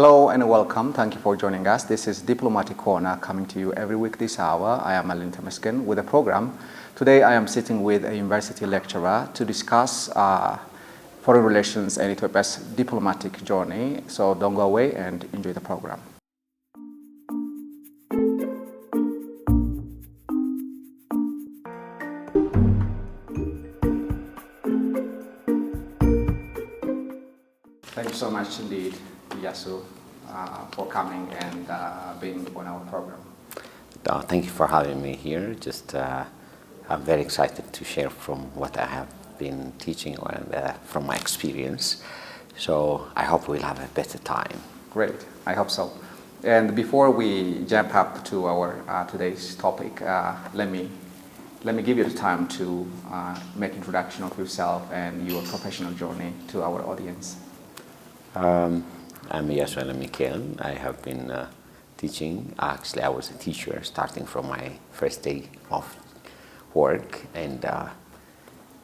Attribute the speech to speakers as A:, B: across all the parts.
A: Hello and welcome. Thank you for joining us. This is Diplomatic Corner coming to you every week this hour. I am Alin Temiskin with a program. Today I am sitting with a university lecturer to discuss foreign relations and Ethiopia's diplomatic journey. So don't go away and enjoy the program. Thank you so much indeed, Yasu, for coming and being on our program.
B: Thank you for having me here. I'm very excited to share from what I have been teaching and from my experience. So I hope we'll have a better time.
A: Great, I hope so. And before we jump up to our today's topic, let me give you the time to make introduction of yourself and your professional journey to our audience.
B: I'm Yasuela Mikel. I have been teaching. Actually, I was a teacher starting from my first day of work, and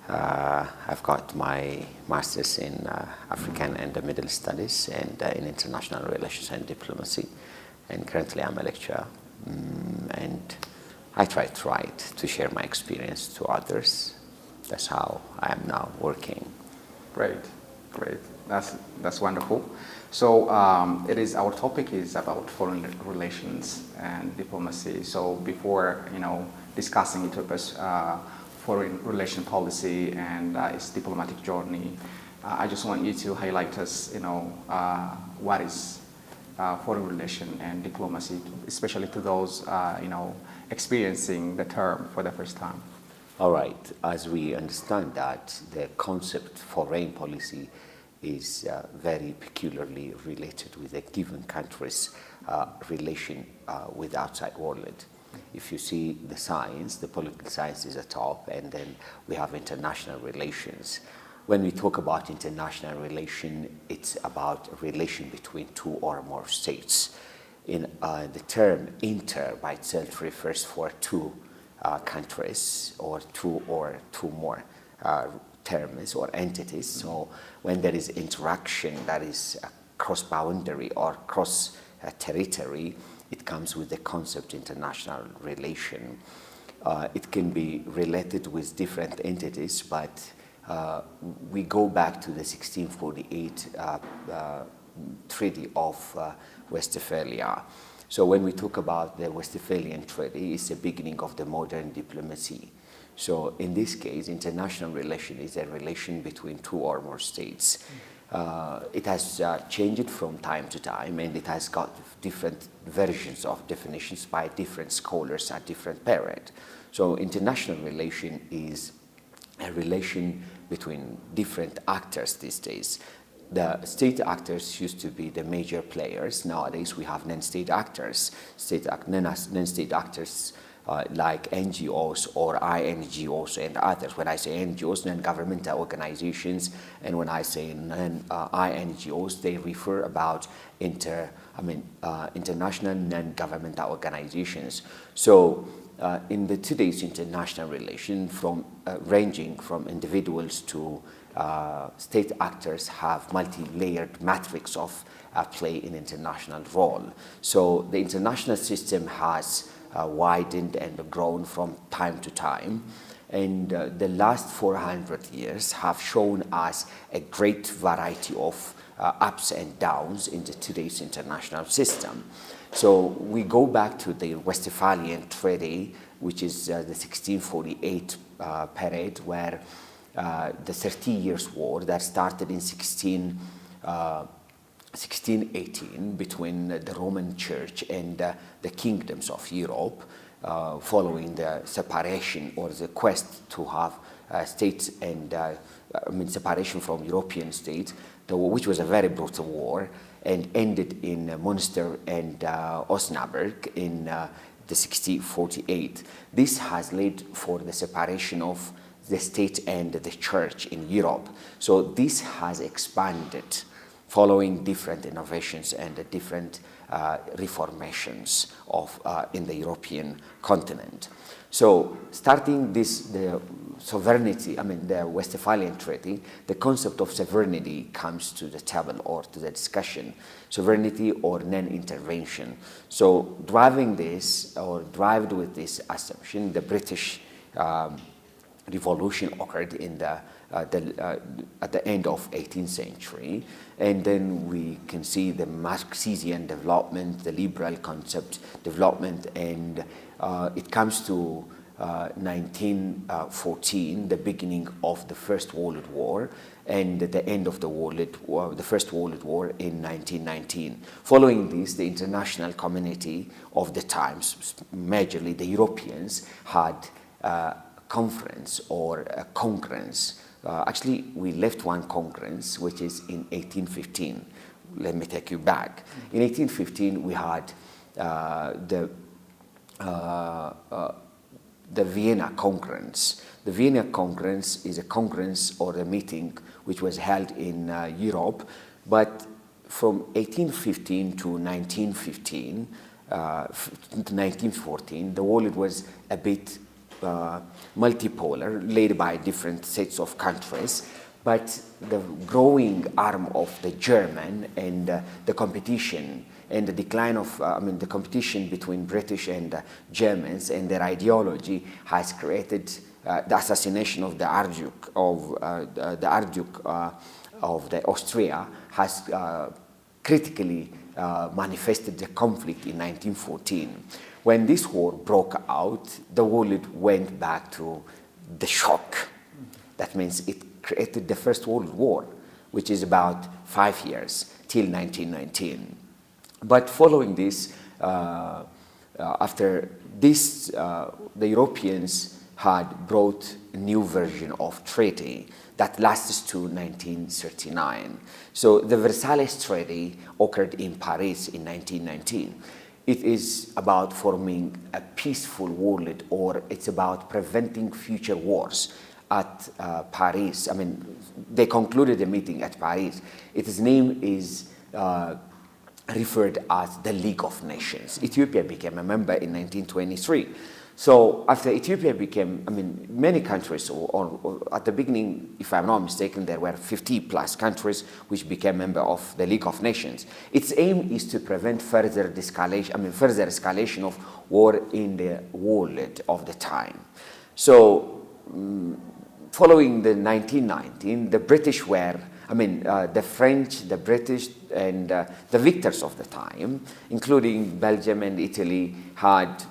B: I've got my master's in African and Middle Studies and in International Relations and Diplomacy. And currently, I'm a lecturer, and I try to write to share my experience to others. That's how I am now working.
A: Great. That's wonderful. So our topic is about foreign relations and diplomacy. So before discussing Ethiopia's foreign relation policy and its diplomatic journey, I just want you to highlight us, what is foreign relation and diplomacy, especially to those experiencing the term for the first time.
B: All right. As we understand that the concept foreign policy is very peculiarly related with a given country's relation with the outside world. If you see the science, the political science is at top, and then we have international relations. When we talk about international relation, it's about a relation between two or more states. In the term inter by itself refers for two countries or two more terms or entities. So when there is interaction that is cross-boundary or cross-territory, it comes with the concept international relation. It can be related with different entities, but we go back to the 1648 Treaty of Westphalia. So when we talk about the Westphalian Treaty, it's the beginning of the modern diplomacy. So in this case, international relation is a relation between two or more states. It has changed from time to time, and it has got different versions of definitions by different scholars at different period. So international relation is a relation between different actors these days. The state actors used to be the major players. Nowadays, we have non-state actors. Non-state actors like NGOs or INGOs and others. When I say NGOs, non-governmental organizations, and when I say INGOs, they refer about international non-governmental organizations. So in today's international relation, ranging from individuals to state actors have multi-layered matrix of play in international role. So the international system has widened and grown from time to time, and the last 400 years have shown us a great variety of ups and downs in today's international system. So we go back to the Westphalian Treaty, which is the 1648 period, where the 30 Years' War that started in 1618 between the Roman Church and the kingdoms of Europe, following the separation or the quest to have states and separation from European states, which was a very brutal war and ended in Munster and Osnabrück in the 1648. This has led for the separation of the state and the church in Europe. So this has expanded following different innovations and different reformations in the European continent. So starting the sovereignty, the Westphalian Treaty, the concept of sovereignty comes to the table or to the discussion, sovereignty or non-intervention. So driving this or derived with this assumption, the British Revolution occurred in at the end of 18th century, and then we can see the Marxian development, the liberal concept development, and it comes to 1914, the beginning of the First World War, and the end of the First World War in 1919. Following this, the international community of the times, majorly the Europeans, had a conference or a congress. Actually, we left one congress, which is in 1815. Let me take you back. In 1815, we had the Vienna Congress. The Vienna Congress is a congress or a meeting which was held in Europe, but from 1815 to 1915, to 1914, the world was a bit multipolar, led by different sets of countries, but the growing arm of the German and the competition and the decline of, the competition between British and Germans and their ideology has created the assassination of the Archduke of the Austria has critically manifested the conflict in 1914. When this war broke out, the world went back to the shock. That means it created the First World War, which is about 5 years till 1919. But following this, after this, the Europeans had brought a new version of treaty that lasts to 1939. So the Versailles Treaty occurred in Paris in 1919. It is about forming a peaceful world, or it's about preventing future wars at Paris. They concluded the meeting at Paris. Its name is referred as the League of Nations. Ethiopia became a member in 1923. So after Ethiopia became, many countries, or at the beginning, if I'm not mistaken, there were 50 plus countries which became member of the League of Nations. Its aim is to prevent further escalation of war in the world of the time. So following the 1919, the British were, the French, the British, and the victors of the time, including Belgium and Italy, had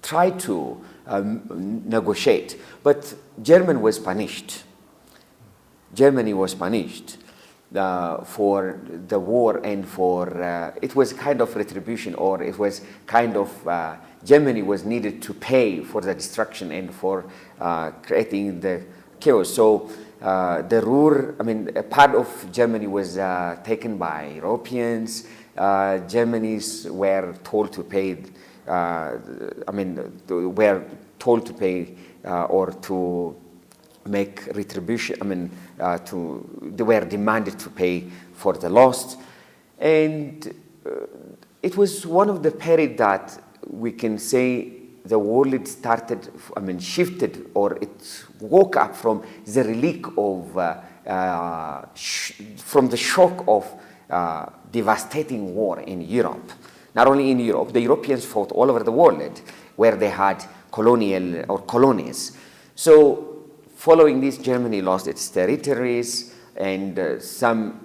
B: tried to negotiate, but Germany was punished. Germany was punished for the war, and for it was kind of retribution, or it was kind of Germany was needed to pay for the destruction and for creating the chaos. So the Ruhr, a part of Germany was taken by Europeans. Germans were told to pay, or to make retribution. They were demanded to pay for the loss, and it was one of the period that we can say the world started, shifted, or it woke up from the relic of, from the shock of devastating war in Europe. Not only in Europe, the Europeans fought all over the world where they had colonial or colonies. So following this, Germany lost its territories, and some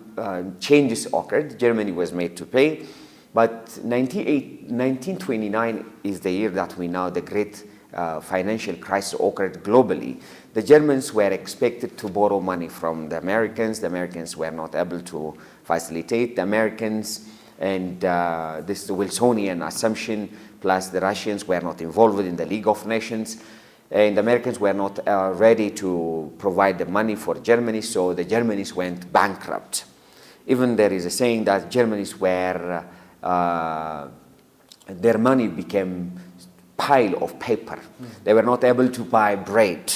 B: changes occurred. Germany was made to pay. But 1929 is the year that we know the great financial crisis occurred globally. The Germans were expected to borrow money from the Americans. The Americans were not able to facilitate. The Americans and this Wilsonian assumption, plus the Russians were not involved in the League of Nations. And the Americans were not ready to provide the money for Germany, so the Germans went bankrupt. Even there is a saying that Germans were their money became pile of paper. They were not able to buy bread.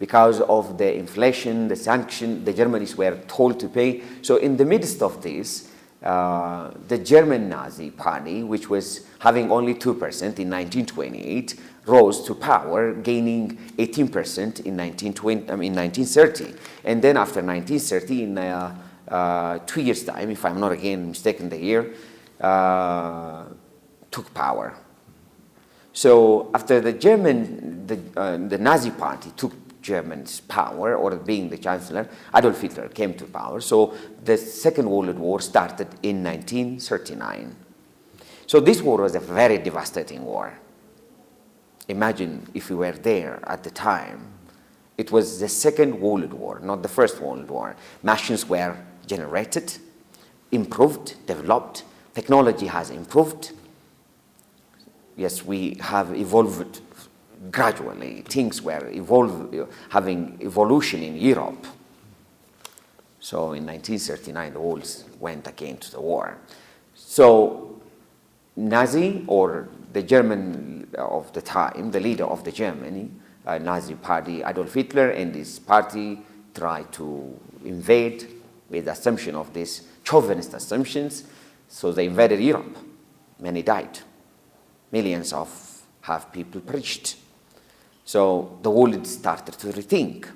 B: Because of the inflation, the sanction, the Germans were told to pay. So in the midst of this, the German Nazi Party, which was having only 2% in 1928, rose to power, gaining 18% in 1930. And then after 1930, in 2 years' time, if I'm not again mistaken the year, took power. So after the Nazi Party took Germany's power, or being the chancellor, Adolf Hitler came to power. So the Second World War started in 1939. So this war was a very devastating war. Imagine if we were there at the time. It was the Second World War, not the First World War. Machines were generated, improved, developed. Technology has improved. Yes, we have evolved gradually. Things were having evolution in Europe. So in 1939, the world went again to the war. So Nazi, or the German of the time, the leader of the Germany, Nazi party, Adolf Hitler, and his party tried to invade with the assumption of these chauvinist assumptions. So they invaded Europe. Many died. Millions of people perished. So the world started to rethink.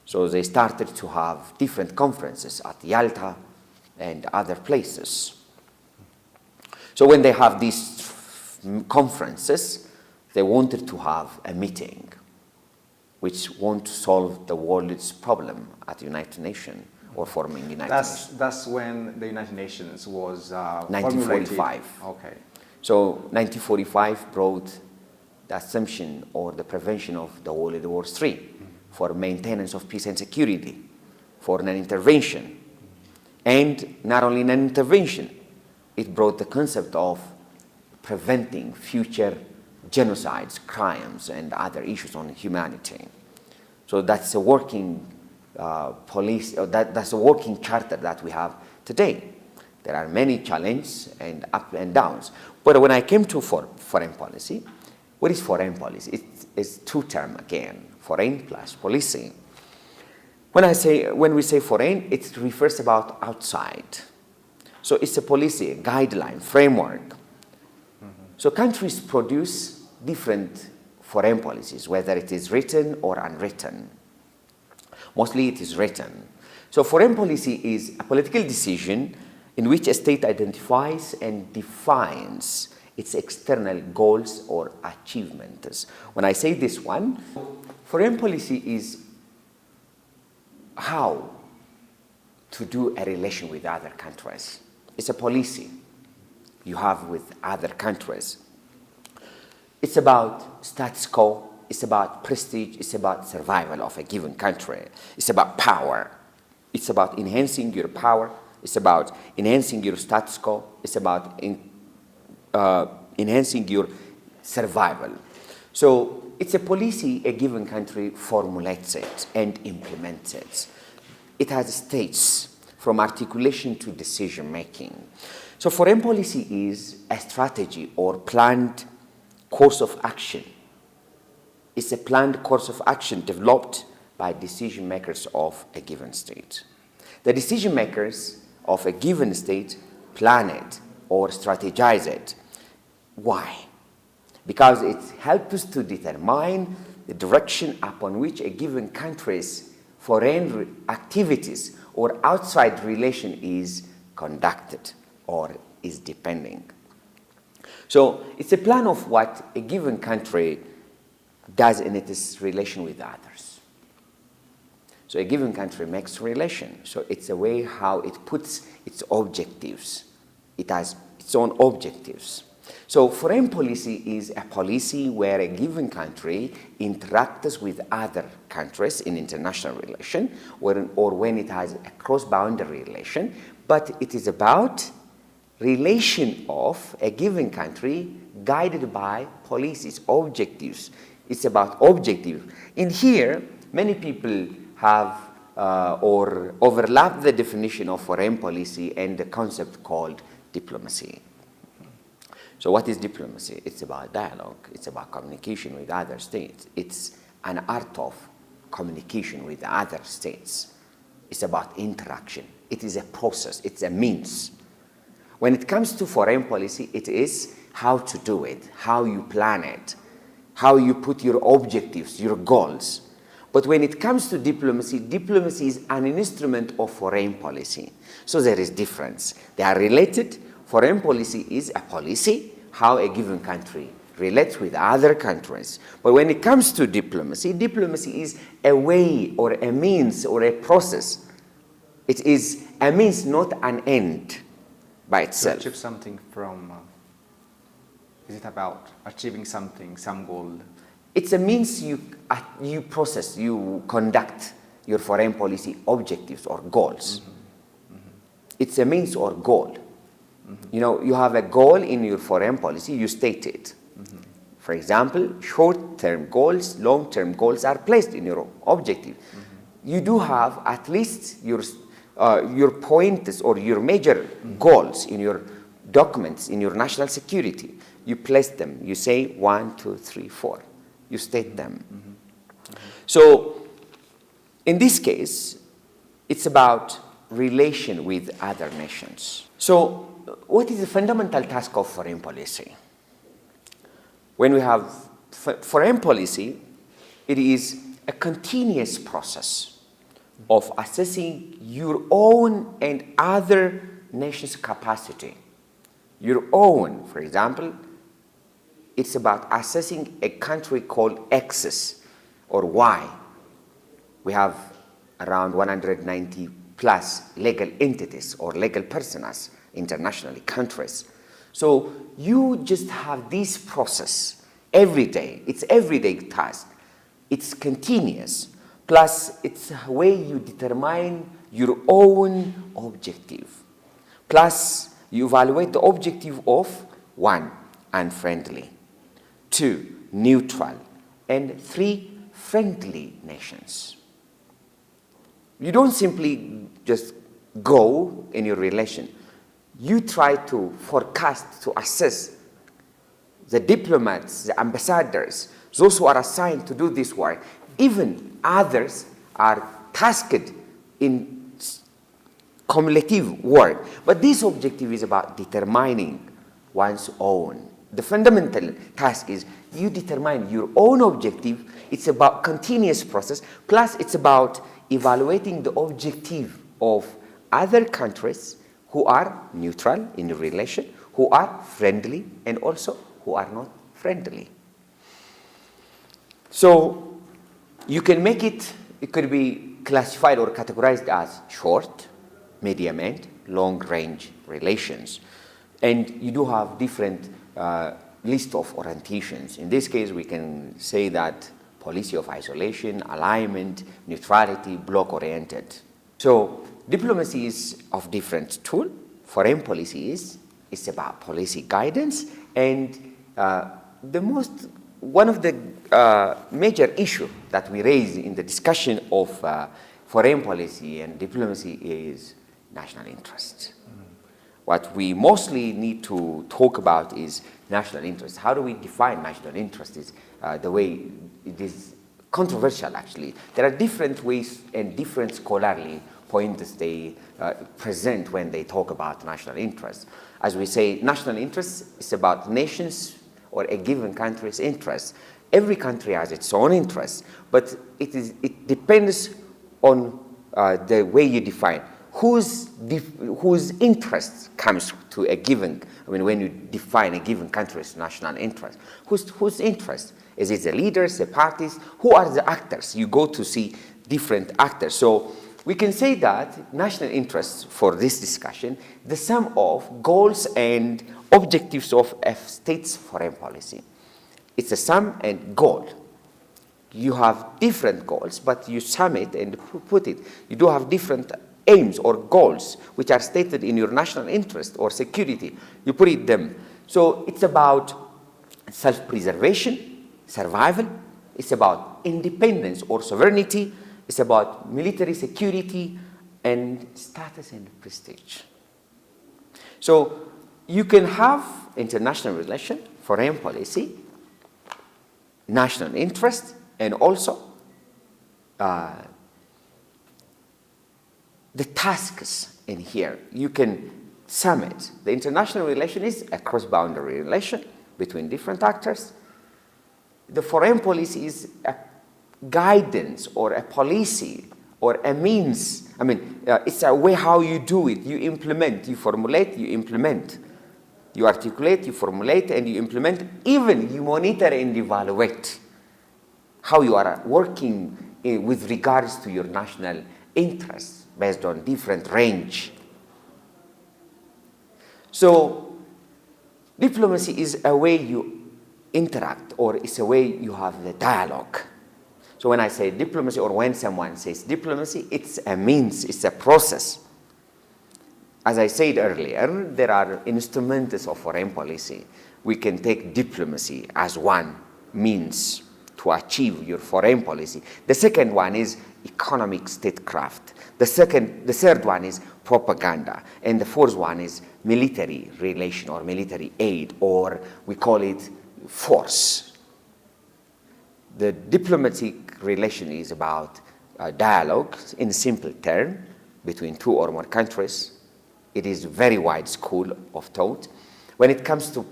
B: So they started to have different conferences at Yalta and other places. So when they have these conferences, they wanted to have a meeting which won't solve the world's problem at the United Nations or forming the United Nations.
A: That's when the United Nations was
B: 1945.
A: Okay.
B: So 1945 brought the assumption or the prevention of the World War III for maintenance of peace and security, for non-intervention. And not only non-intervention, it brought the concept of preventing future genocides, crimes, and other issues on humanity. So that's a working that's a working charter that we have today. There are many challenges and up and downs. But when I came to foreign policy, what is foreign policy? It's two terms again, foreign plus policy. When we say foreign, it refers about outside. So it's a policy, a guideline, framework. So countries produce different foreign policies, whether it is written or unwritten. Mostly it is written. So foreign policy is a political decision in which a state identifies and defines its external goals or achievements. When I say this one, foreign policy is how to do a relation with other countries. It's a policy you have with other countries. It's about status quo, it's about prestige, it's about survival of a given country. It's about power. It's about enhancing your power. It's about enhancing your status quo. It's about enhancing your survival. So it's a policy a given country formulates it and implements it. It has stages from articulation to decision making. So foreign policy is a strategy or planned course of action. It's a planned course of action developed by decision makers of a given state. The decision makers of a given state plan it or strategize it. Why? Because it helps us to determine the direction upon which a given country's foreign activities or outside relation is conducted or is depending. So it's a plan of what a given country does in its relation with others. So a given country makes relation. So it's a way how it puts its objectives. It has its own objectives. So foreign policy is a policy where a given country interacts with other countries in international relation or when it has a cross-boundary relation, but it is about relation of a given country guided by policies, objectives. It's about objective. In here, many people have or overlap the definition of foreign policy and the concept called diplomacy. So what is diplomacy? It's about dialogue. It's about communication with other states. It's an art of communication with other states. It's about interaction. It is a process. It's a means. When it comes to foreign policy, it is how to do it, how you plan it, how you put your objectives, your goals. But when it comes to diplomacy, diplomacy is an instrument of foreign policy. So there is difference. They are related. Foreign policy is a policy, how a given country relates with other countries. But when it comes to diplomacy, diplomacy is a way or a means or a process. It is a means, not an end by itself.
A: To achieve something from, is it about achieving something, some goal?
B: It's a means you process, you conduct your foreign policy objectives or goals. Mm-hmm. Mm-hmm. It's a means or goal. Mm-hmm. You know, you have a goal in your foreign policy, you state it. Mm-hmm. For example, short-term goals, long-term goals are placed in your objective. Mm-hmm. You do have at least your points or your major mm-hmm. goals in your documents, in your national security. You place them. You say 1, 2, 3, 4. You state them. Mm-hmm. Mm-hmm. So in this case, it's about relation with other nations. So what is the fundamental task of foreign policy? When we have foreign policy, it is a continuous process of assessing your own and other nations' capacity. Your own, for example, it's about assessing a country called X or Y. We have around 190 plus legal entities or legal personas internationally, countries. So you just have this process every day. It's everyday task. It's continuous. Plus, it's a way you determine your own objective. Plus, you evaluate the objective of 1, unfriendly, 2, neutral, and 3, friendly nations. You don't simply just go in your relation. You try to forecast, to assess the diplomats, the ambassadors, those who are assigned to do this work. Even others are tasked in cumulative work. But this objective is about determining one's own. The fundamental task is you determine your own objective. It's about continuous process. Plus, it's about evaluating the objective of other countries who are neutral in the relation, who are friendly, and also who are not friendly. So you can make it could be classified or categorized as short, medium, and long-range relations. And you do have different list of orientations. In this case, we can say that policy of isolation, alignment, neutrality, bloc-oriented. So diplomacy is of different tool. Foreign policy is about policy guidance, and one of the major issue that we raise in the discussion of foreign policy and diplomacy is national interest. Mm-hmm. What we mostly need to talk about is national interest. How do we define national interest? Is the way it is controversial, actually. There are different ways and different scholarly points they present when they talk about national interest. As we say, national interest is about nations or a given country's interest. Every country has its own interest, but it depends on the way you define whose interest comes to a given. I mean, when you define a given country's national interest, whose interest? Is it the leaders, the parties? Who are the actors? You go to see different actors. So we can say that national interests for this discussion, the sum of goals and objectives of a state's foreign policy. It's a sum and goal. You have different goals, but you sum it and put it. You do have different aims or goals which are stated in your national interest or security. You put it them. So it's about self-preservation, survival. It's about independence or sovereignty. It's about military security and status and prestige. So you can have international relation, foreign policy, national interest, and also the tasks in here, you can sum it. The international relation is a cross-boundary relation between different actors. The foreign policy is a guidance or a policy or a means. I mean, it's a way how you do it. You implement, you formulate, you implement. You articulate, you formulate, and you implement. Even you monitor and evaluate how you are working with regards to your national interests based on different range. So diplomacy is a way you interact, or it's a way you have the dialogue. So when I say diplomacy, or when someone says diplomacy, it's a means, it's a process. As I said earlier, there are instruments of foreign policy. We can take diplomacy as one means to achieve your foreign policy. The second one is economic statecraft. The third one is propaganda. And the fourth one is military relation or military aid, or we call it force. The diplomatic relation is about dialogue in simple term between two or more countries. It is very wide school of thought. When it comes to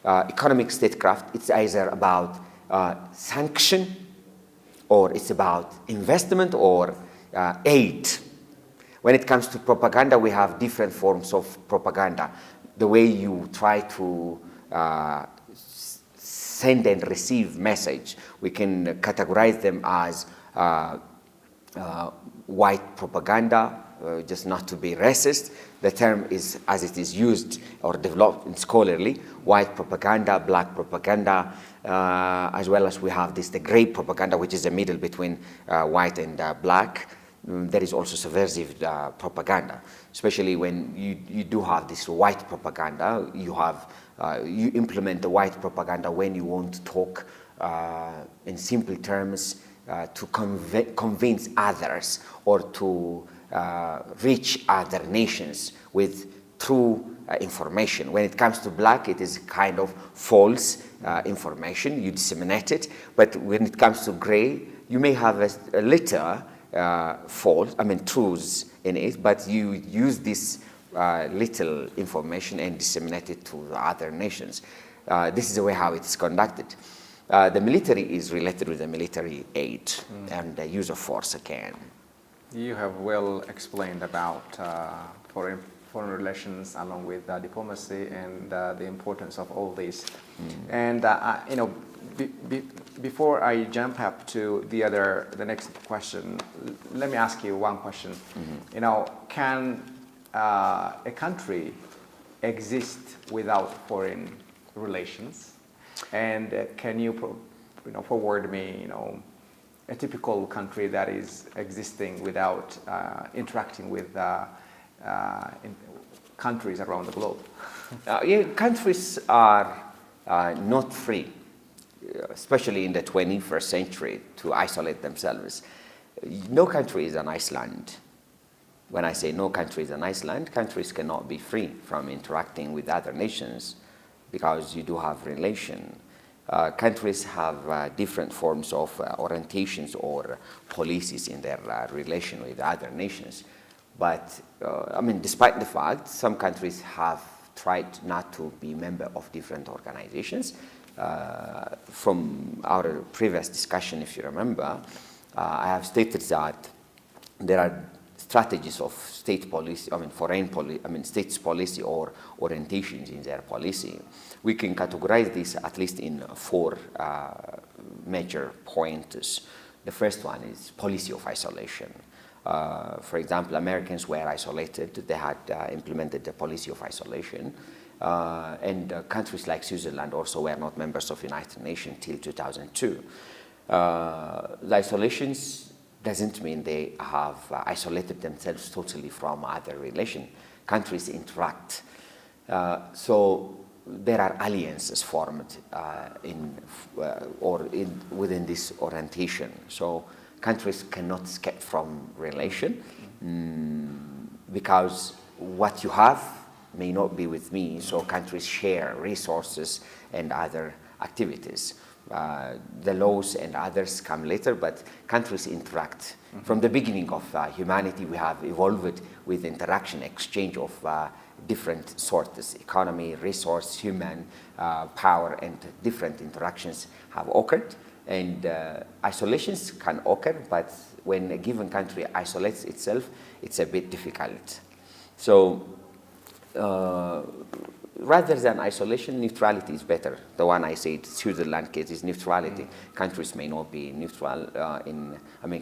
B: economic statecraft, it's either about sanction, or it's about investment or aid. When it comes to propaganda, we have different forms of propaganda. The way you try to send and receive message, we can categorize them as white propaganda, just not to be racist. The term is, as it is used or developed in scholarly, white propaganda, black propaganda, as well as we have the gray propaganda, which is the middle between white and black. There is also subversive propaganda, especially when you do have this white propaganda. You implement the white propaganda when you want to talk in simple terms to convince others, or to reach other nations with true information. When it comes to black, it is kind of false information. You disseminate it. But when it comes to gray, you may have a little truths in it, but you use this little information and disseminate it to the other nations. This is the way how it is conducted. The military is related with the military aid and the use of force again.
A: You have well explained about foreign relations along with diplomacy and the importance of all this. And before I jump up to the next question, let me ask you one question. Can a country exist without foreign relations? And can you forward me a typical country that is existing without interacting with countries around the globe?
B: Countries are not free, especially in the 21st century, to isolate themselves. No country is an Iceland. When I say no country is an Iceland, countries cannot be free from interacting with other nations because you do have relation. Countries have different forms of orientations or policies in their relation with other nations. But, despite the fact, some countries have tried not to be member of different organizations. From our previous discussion, if you remember, I have stated that there are strategies of state policy, states policy or orientations in their policy. We can categorize this at least in four major points. The first one is policy of isolation. For example, Americans were isolated. They had implemented the policy of isolation. And countries like Switzerland also were not members of the United Nations till 2002. The isolations doesn't mean they have isolated themselves totally from other relations. Countries interact. So there are alliances formed within this orientation. So countries cannot escape from relation because what you have may not be with me. So countries share resources and other activities. The laws and others come later, but countries interact. From the beginning of humanity, we have evolved with interaction, exchange of different sorts, economy, resource, human power, and different interactions have occurred. And isolations can occur, but when a given country isolates itself, it's a bit difficult. So rather than isolation, neutrality is better. The one I said, Switzerland case is neutrality. Countries may not be neutral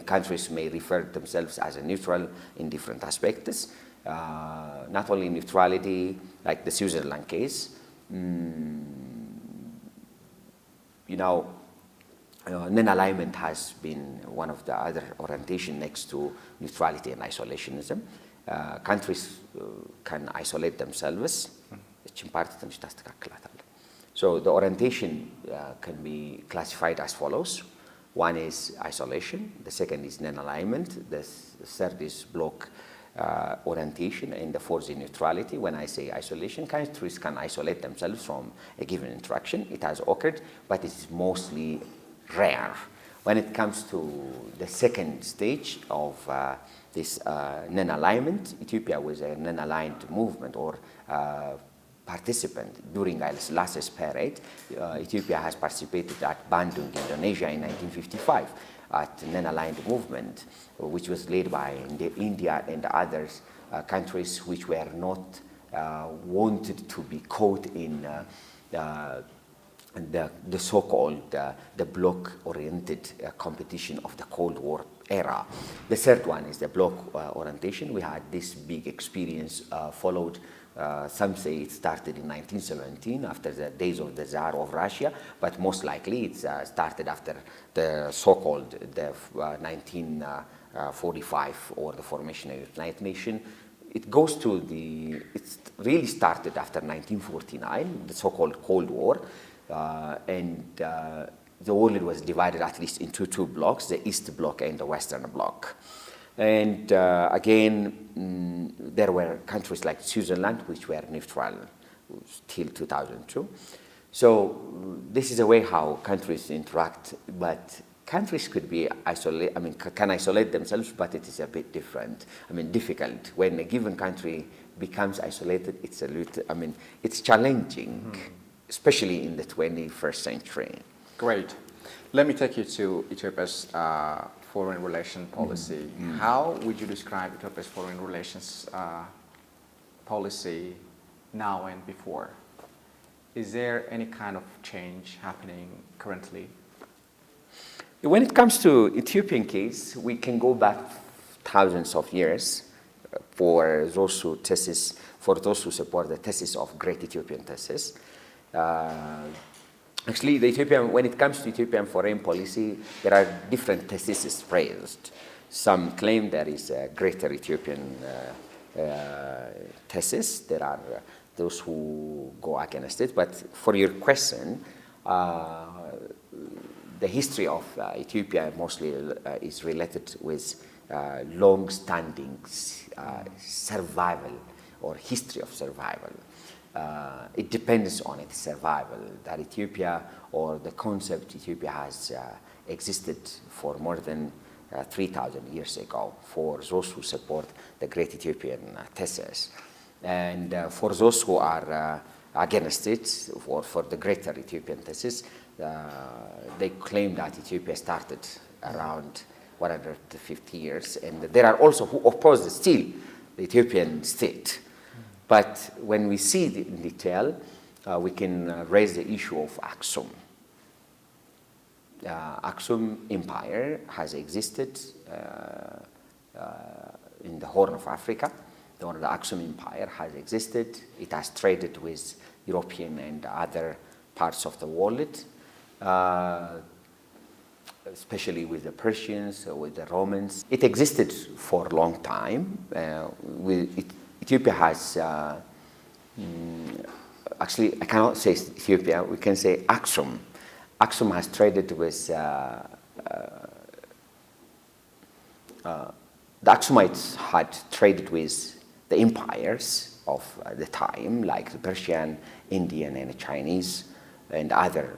B: countries may refer themselves as a neutral in different aspects. Not only neutrality, like the Switzerland case, non-alignment has been one of the other orientation next to neutrality and isolationism. Countries can isolate themselves. So the orientation can be classified as follows. One is isolation, the second is non-alignment, the third is bloc orientation, and the fourth is neutrality. When I say isolation, countries can isolate themselves from a given interaction. It has occurred, but it is mostly rare. When it comes to the second stage of this non-alignment, Ethiopia was a non-aligned movement or participant during Haile Selassie's period. Ethiopia has participated at Bandung, Indonesia in 1955 at non-aligned movement, which was led by India and other countries which were not wanted to be caught in the so-called the bloc-oriented competition of the Cold War era. The third one is the bloc orientation. We had this big experience followed. Some say it started in 1917 after the days of the Tsar of Russia, but most likely it started after the so-called 1945 or the formation of the United Nations. It really started after 1949, the so-called Cold War, and the world was divided at least into two blocks, the East Bloc and the Western Bloc. And again, there were countries like Switzerland, which were neutral till 2002. So this is a way how countries interact, but countries could be can isolate themselves, but it is a bit different. difficult. When a given country becomes isolated, it's challenging, especially in the 21st century.
A: Great. Let me take you to Ethiopia's foreign relation policy. How would you describe Ethiopia's foreign relations policy now and before? Is there any kind of change happening currently?
B: When it comes to Ethiopian case, we can go back thousands of years for those who support the thesis of Great Ethiopian thesis. Actually, when it comes to Ethiopian foreign policy, there are different theses raised. Some claim there is a greater Ethiopian thesis. There are those who go against it. But for your question, the history of Ethiopia mostly is related with long-standing survival or history of survival. It depends on its survival, that Ethiopia or the concept Ethiopia has existed for more than 3,000 years ago for those who support the Great Ethiopian thesis. And for those who are against it, or for the greater Ethiopian thesis, they claim that Ethiopia started around 150 years, and there are also who oppose still the Ethiopian state. But when we see it in detail, we can raise the issue of Aksum. Aksum Empire has existed in the Horn of Africa. The Aksum Empire has existed. It has traded with European and other parts of the world, especially with the Persians, with the Romans. It existed for a long time. Ethiopia has, actually, I cannot say Ethiopia, we can say Aksum. Aksum has traded with, the Aksumites had traded with the empires of the time, like the Persian, Indian, and Chinese, and other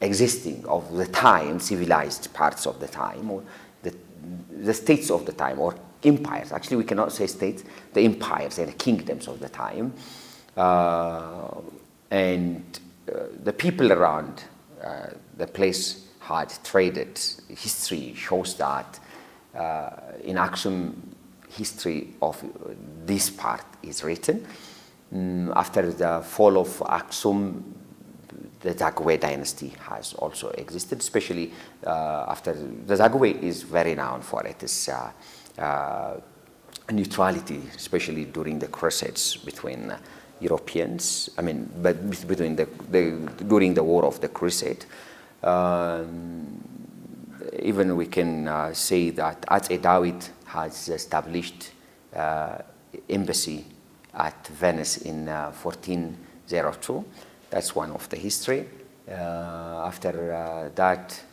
B: existing of the time, civilized parts of the time, or the states of the time, or empires. Actually, we cannot say states, the empires and kingdoms of the time. The people around the place had traded. History shows that in Aksum, history of this part is written. After the fall of Aksum, the Zagwe dynasty has also existed, especially after the Zagwe is very known for its neutrality, especially during the crusades between Europeans. I mean, but between during the War of the Crusade. Even we can say that Atze Dawit has established embassy at Venice in 1402. That's one of the history. After that,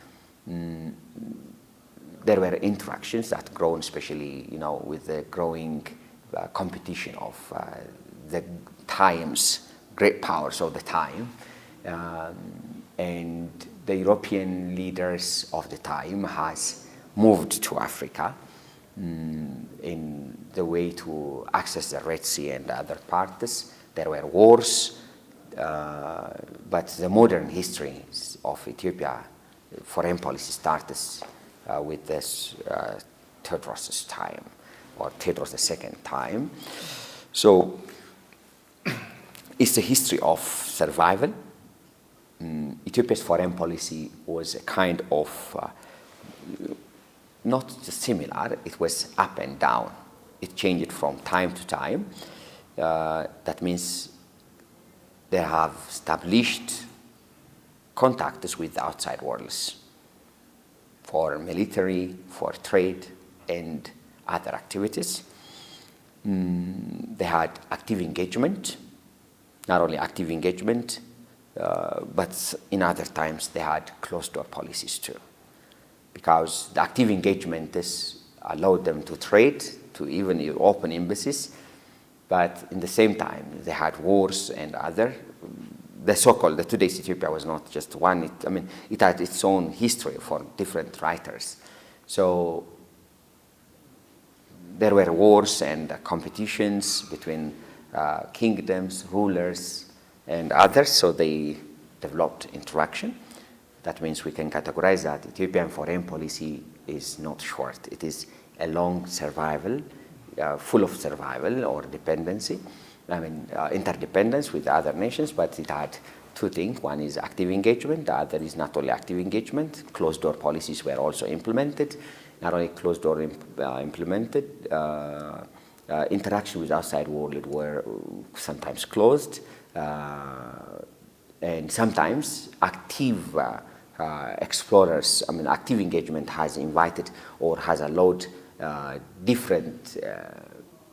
B: there were interactions that grown, especially with the growing competition of the times, great powers of the time, and the European leaders of the time has moved to Africa in the way to access the Red Sea and other parts. There were wars, but the modern history of Ethiopia foreign policy starts with this Tewodros' time, or Tewodros II time. So it's a history of survival. Ethiopia's foreign policy was a kind of not just similar, it was up and down. It changed from time to time. That means they have established contacts with the outside worlds for military, for trade, and other activities. They had active engagement, not only active engagement, but in other times they had closed-door policies too, because the active engagement allowed them to trade, to even open embassies, but in the same time they had wars and other. The so-called, today's Ethiopia was not just one, it had its own history for different writers. So there were wars and competitions between kingdoms, rulers, and others, so they developed interaction. That means we can categorize that Ethiopian foreign policy is not short. It is a long survival, full of survival or dependency. Interdependence with other nations, but it had two things. One is active engagement, the other is not only active engagement. Closed-door policies were also implemented. Not only closed-door implemented, interaction with outside world were sometimes closed, and sometimes active explorers, active engagement has invited or has allowed different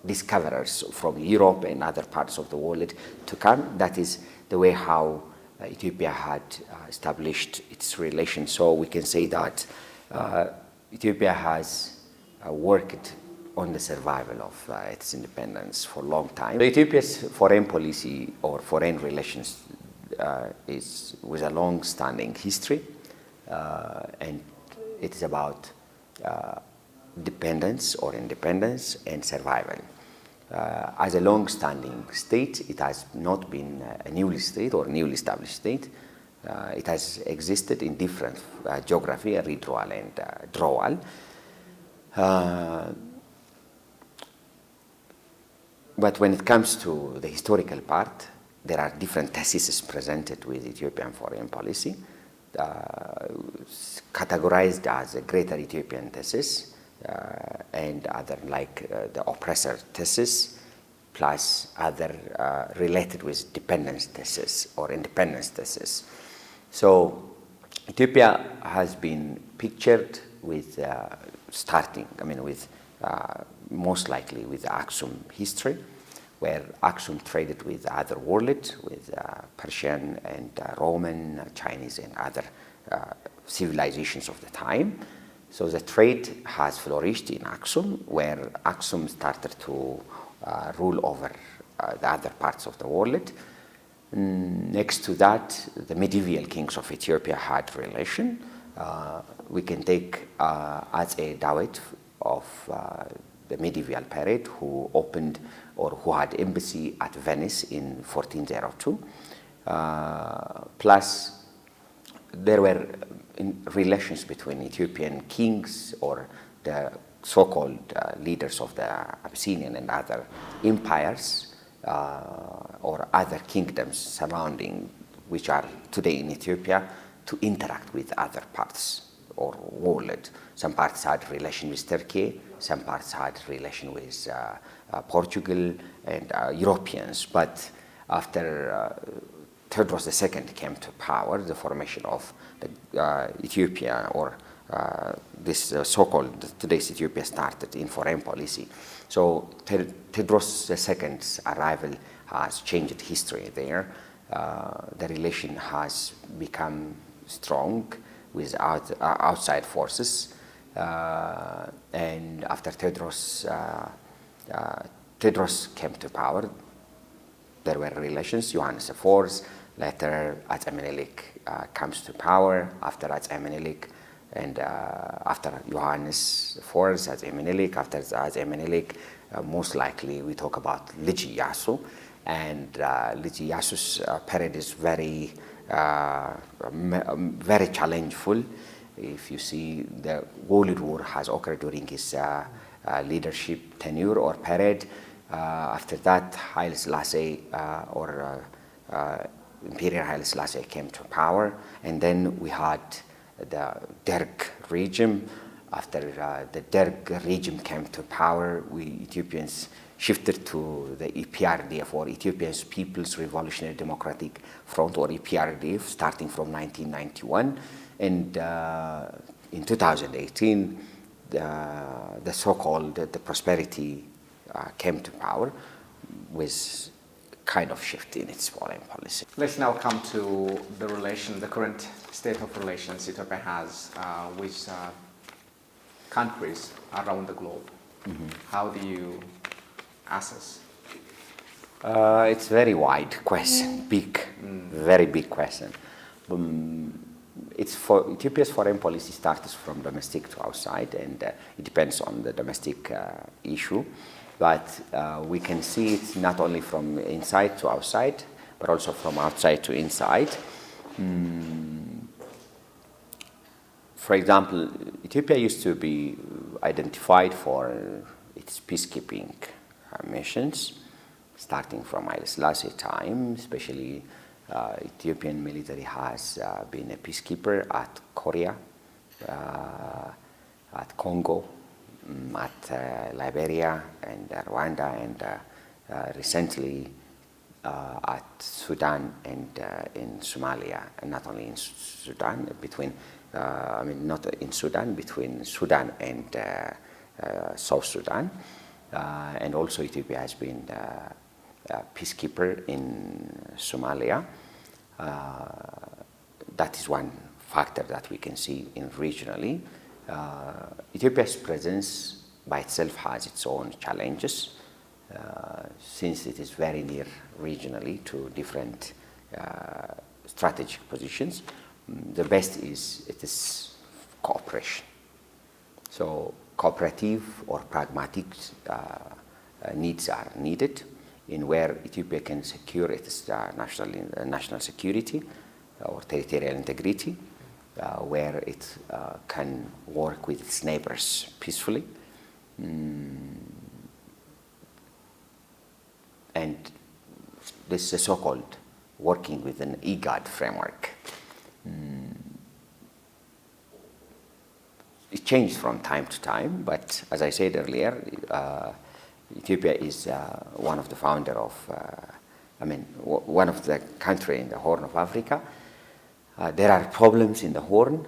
B: discoverers from Europe and other parts of the world to come. That is the way how Ethiopia had established its relations. So we can say that Ethiopia has worked on the survival of its independence for a long time. Ethiopia's foreign policy or foreign relations is with a long-standing history, and it is about dependence or independence and survival. As a long-standing state, it has not been a newly state or newly established state. It has existed in different geography, Eritreal and Drawal. But when it comes to the historical part, there are different theses presented with Ethiopian foreign policy, categorized as a Greater Ethiopian thesis, and other like the oppressor thesis, plus other related with dependence thesis or independence thesis. So Ethiopia has been pictured with most likely with Aksum history, where Aksum traded with other world, with Persian and Roman, Chinese and other civilizations of the time. So the trade has flourished in Aksum, where Aksum started to rule over the other parts of the world. Next to that, the medieval kings of Ethiopia had relation. We can take as a Dawit of the medieval period who opened or who had embassy at Venice in 1402. Plus, there were relations between Ethiopian kings or the so-called leaders of the Abyssinian and other empires or other kingdoms surrounding, which are today in Ethiopia, to interact with other parts or world. Some parts had relation with Turkey, some parts had relation with Portugal and Europeans. But after Tewodros II came to power, the formation of the Ethiopia or this so-called today's Ethiopia started in foreign policy. So Tewodros II's arrival has changed history there. The relation has become strong with outside forces. And after Tewodros came to power, there were relations. Johannes IV, later AMN-English comes to power. After AMN-English and after Johannes IV, AMN-English, after AMN-English, most likely we talk about Liji Yasu. And Liji Yasu's period is very challengeful. If you see, the World War has occurred during his leadership tenure or period. After that, Haile Selassie Imperial Haile Selassie came to power, and then we had the Derg regime. After the Derg regime came to power, we Ethiopians shifted to the EPRDF, or Ethiopian People's Revolutionary Democratic Front, or EPRDF, starting from 1991. And in 2018, the so-called the prosperity came to power with kind of shift in its foreign policy.
A: Let's now come to the current state of relations Ethiopia has with countries around the globe. Mm-hmm. How do you assess?
B: It's a very wide question, very big question. Ethiopia's foreign policy starts from domestic to outside, and it depends on the domestic issue. But we can see it not only from inside to outside, but also from outside to inside. For example, Ethiopia used to be identified for its peacekeeping missions, starting from Haile Selassie time, especially Ethiopian military has been a peacekeeper at Korea, at Congo, at Liberia and Rwanda, and recently at Sudan and in Somalia, and not only in Sudan, not in Sudan, between Sudan and South Sudan. And also Ethiopia has been a peacekeeper in Somalia. That is one factor that we can see regionally. Ethiopia's presence by itself has its own challenges, since it is very near regionally to different strategic positions. The best is it is cooperation. So cooperative or pragmatic needs are needed in where Ethiopia can secure its national security or territorial integrity, where it can work with its neighbors peacefully. And this is so-called working with an IGAD framework. It changed from time to time, but as I said earlier, Ethiopia is one of the founder of, one of the country in the Horn of Africa. There are problems in the Horn.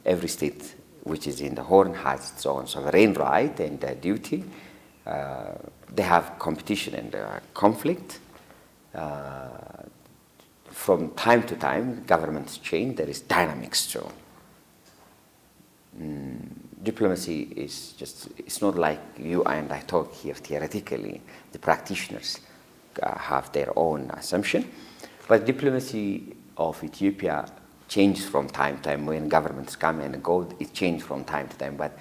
B: Every state which is in the Horn has its own sovereign right and duty. They have competition and conflict. From time to time, governments change. There is dynamics too. Diplomacy is just, it's not like you and I talk here theoretically, the practitioners. have their own assumption. But diplomacy of Ethiopia changes from time to time. When governments come and go, it changes from time to time. But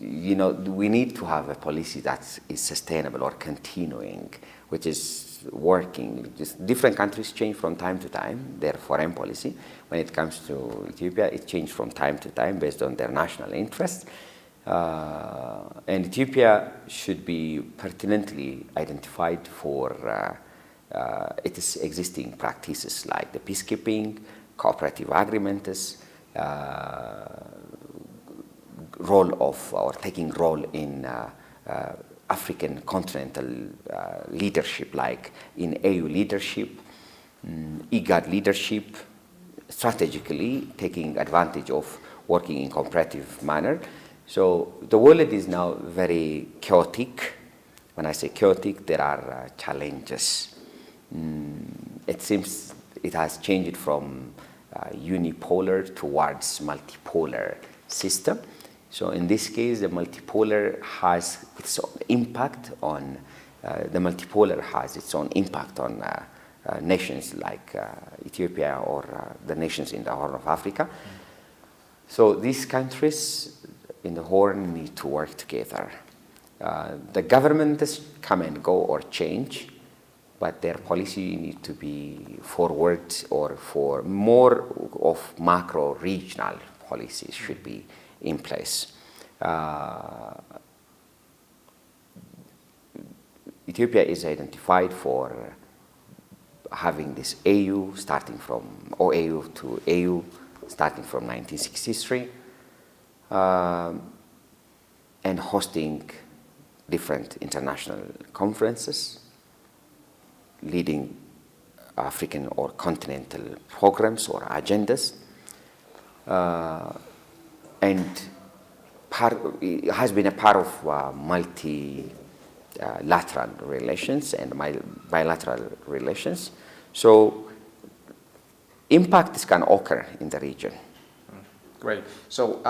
B: we need to have a policy that is sustainable or continuing, which is working. Just different countries change from time to time their foreign policy. When it comes to Ethiopia, it changes from time to time based on their national interests. And Ethiopia should be pertinently identified for its existing practices like the peacekeeping, cooperative agreements, taking role in African continental leadership, like in AU leadership, IGAD leadership, strategically taking advantage of working in cooperative manner. So the world is now very chaotic. When I say chaotic, there are challenges. It seems it has changed from unipolar towards multipolar system. So in this case, the multipolar has its own impact on nations like Ethiopia or the nations in the Horn of Africa. So these countries in the Horn need to work together. The governments come and go or change, but their policy needs to be forward or for more of macro regional policies should be in place. Ethiopia is identified for having this AU starting from OAU to AU starting from 1963 and hosting different international conferences, leading African or continental programs or agendas, and it has been a part of multilateral relations and bilateral relations. So impacts can occur in the region.
A: Great. So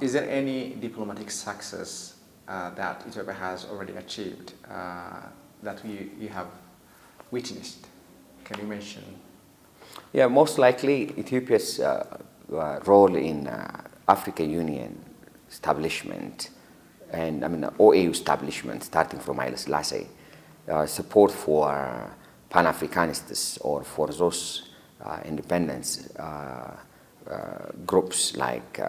A: is there any diplomatic success that Ethiopia has already achieved that you have witnessed? Can you mention?
B: Yeah, most likely Ethiopia's role in African Union establishment and OAU establishment starting from Haile Selassie, support for Pan-Africanists or for those independence groups like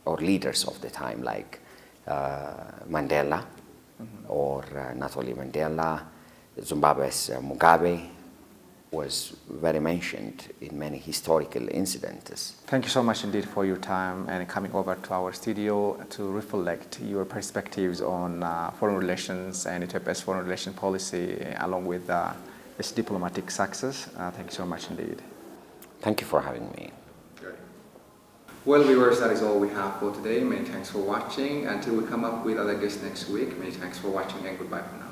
B: or leaders of the time like Mandela or not only Mandela, Zimbabwe's Mugabe was very mentioned in many historical incidents.
A: Thank you so much indeed for your time and coming over to our studio to reflect your perspectives on foreign relations and Ethiopia's foreign relation policy along with its diplomatic success. Thank you so much indeed.
B: Thank you for having me.
A: Great. Well, viewers, that is all we have for today. Many thanks for watching. Until we come up with other guests next week, many thanks for watching and goodbye for now.